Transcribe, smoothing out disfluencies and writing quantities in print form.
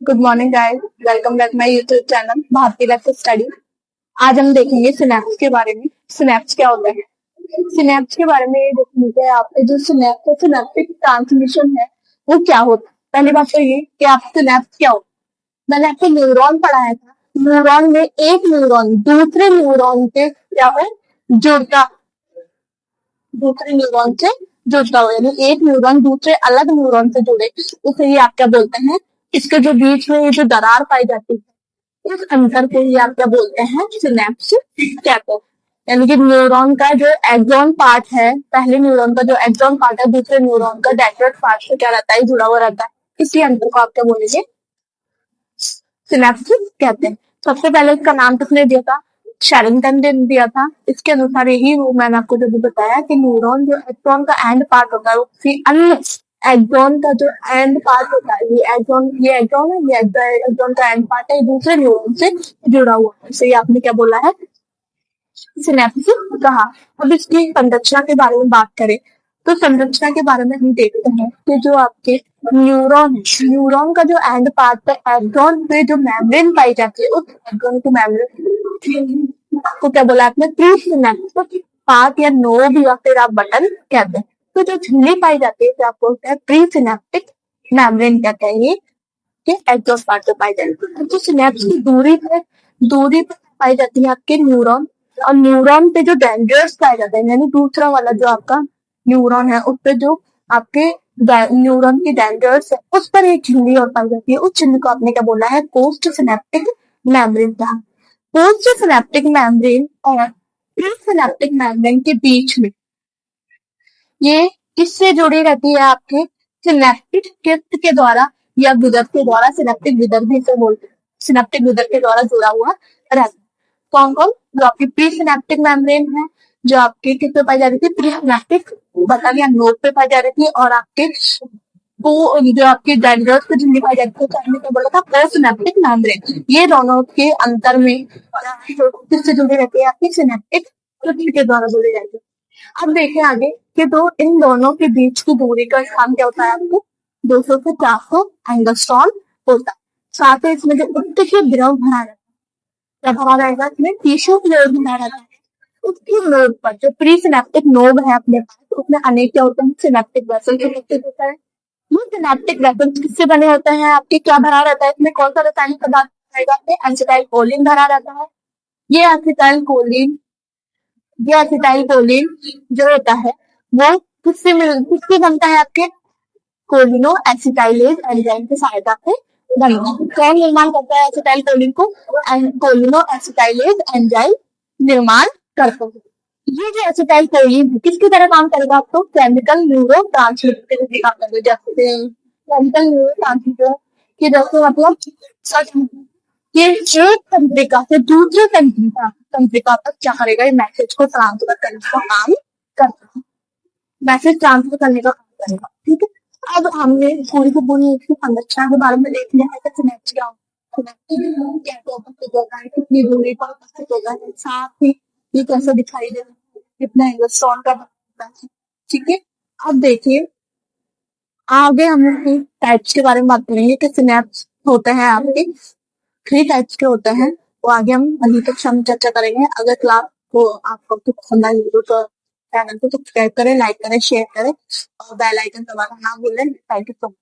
Good morning guys. Welcome back my YouTube channel Bharti life study. आज हम देखेंगे synapse के बारे में। सिनेप्स क्या होता है? सिनेप्स के बारे में ये देखने आपके जो सिनेप्स है, सिनेप्टिक ट्रांसमिशन है, वो क्या होता है। पहली बात तो ये कि आप सिनेप्स क्या होता है। मैंने आपको न्यूरॉन पढ़ाया था। न्यूरॉन में एक न्यूरॉन दूसरे न्यूरॉन के क्या है, जुड़ता, दूसरे न्यूरॉन से जुड़ता हो, यानी एक न्यूरॉन दूसरे अलग न्यूरॉन से जुड़े, उसे ही आप क्या बोलते हैं, इसके जो बीच में ये जो दरार पाई जाती है, इस अंतर को ही आप क्या बोलते हैं, सिनेप्स कहते हैं। यानी कि न्यूरॉन का जो एक्सॉन पार्ट है, पहले न्यूरॉन का जो एक्सॉन पार्ट है दूसरे न्यूरॉन का डेंड्राइट पार्ट से क्या रहता है, जुड़ा हुआ रहता है। इसी अंतर को आप क्या बोलेंगे, सिनेप्स कहते हैं। सबसे पहले इसका नाम किसने दिया था? शेरिंगटन ने दिया था। इसके अनुसार यही वो मैंने आपको जब बताया कि न्यूरॉन जो एक्सॉन का एंड पार्ट होता है वो किसी अन्य एक्सॉन का जो एंड पार्ट होता है, ये एक्सॉन है, ये एक्सॉन का एंड पार्ट है, ये दूसरे न्यूरॉन से जुड़ा हुआ है। इसे आपने क्या बोला है, सिनेप्स कहा। अब इसकी संरचना के बारे में बात करें तो संरचना के बारे में हम देखते हैं कि जो आपके न्यूरॉन है, न्यूरॉन का जो एंड पार्ट है, एक्सॉन पे जो मेम्ब्रेन पाई जाती है, उस एक्सॉन को मेम्ब्रेन को क्या बोला आपने, प्री सिनेप्टिक पार्ट या नोब या फिर आप बटन कहते हैं। तो जो झिल्ली पाई जाती है आपको बोलते हैं प्री सिनेप्टिक मेम्ब्रेन कहते हैं, ये कि एक्सॉन पार्ट पे पाई जाती है। तो सिनेप्स की दूरी पे पाई जाती है आपके न्यूरॉन, और न्यूरॉन पे जो डेंड्राइट्स पाए जाते हैं, यानी दूसरा वाला जो आपका न्यूरॉन है उस पे जो आपके न्यूरॉन की डेंड्राइट्स है उस पर एक झिल्ली और पाई जाती है। उस झिल्ली को आपने क्या बोला है, पोस्ट सिनेप्टिक मेम्ब्रेन कहा। पोस्ट सिनेप्टिक मेम्ब्रेन और प्री सिनेप्टिक मेम्ब्रेन के बीच में ये किससे जुड़ी रहती है, आपके सिनेप्टिक किस्त के द्वारा या गुदर के द्वारा, सिनेप्टिक गुदर भी इसे बोलते हैं, सिनेप्टिक गुदर के द्वारा जुड़ा हुआ रहता है। कौन कौन? जो आपकी प्री सिनेप्टिक मेम्ब्रेन है, जो आपके किस पे पाई जा रही थी, प्री सिनेप्टिक बटन या नोड पे पाई जा रही थी, और आपके वो जो आपकी डेंड्राइट्स पे झिल्ली पाई जाती है, हमने क्या बोला था, पोस्ट सिनेप्टिक मेम्ब्रेन। ये दोनों के अंतर में किससे जुड़ी रहती है, आपकी सिनेप्टिक के द्वारा जुड़ी रहती है। अब देखें आगे कि तो इन दोनों के बीच की दूरी का स्थान क्या होता है, आपको 200 से 400 एंगस्ट्रॉम होता है। साथ ही इसमें जो उत्तकीय द्रव भरा रहता है, क्या भरा रहेगा, इसमें टिश्यू फ्लूइड भरा रहता है। उसकी नोड पर जो प्री सिनेप्टिक नोड है अपने पास, उसमें अनेक क्या होते हैं, सिनेप्टिक वेसल कनेक्टेड होता है। ये सिनेप्टिक वेसल किससे बने होते हैं, आपके क्या भरा रहता है, इसमें कौन सा रासायनिक पदार्थ रहेगा, एसिटाइल कोलिन भरा रहता है। ये एसिटाइल कोलिन जो होता है वो किससे बनता है, आपके कोलिनो एसिटाइलेज एंजाइम की सहायता से बनता है। कौन निर्माण करता है एसिटाइल कोलिन को? कोलिनो एसिटाइलेज एंजाइम निर्माण करता है। ये जो एसिटाइल कोलिन है किसकी तरह काम करेगा, आपको केमिकल न्यूरो ट्रांसमीटर की काम करेगा। जैसे केमिकल न्यूरो ट्रांसमीटर की जैसे मतलब ये एक तंत्रिका से दूसरे तंत्रिका तक क्या करेगा, ये मैसेज को ट्रांसफर करने का काम करता है, मैसेज ट्रांसफर करने का काम करेगा। ठीक है, अब हमने पूरी की पूरी इसकी संरचना के बारे में देख लिया है कि सिनेप्स क्या होता है, कितनी दूरी पर उपस्थित होता है, साथ ही ये कैसे दिखाई दे रहा है, कितना एंगस्ट्रॉम का बनता है। ठीक है, अब देखिए आगे हम टाइप्स के बारे में बात करेंगे कि सिनेप्स होते हैं आपके 3 टाइप्स के होते हैं, वो आगे हम अगली कक्षा में चर्चा करेंगे। अगर क्लास को आपको पसंद आई हो तो चैनल को सब्सक्राइब करें, लाइक करें, शेयर करें और बेल आइकन दबाना ना भूलें। Thank you so much.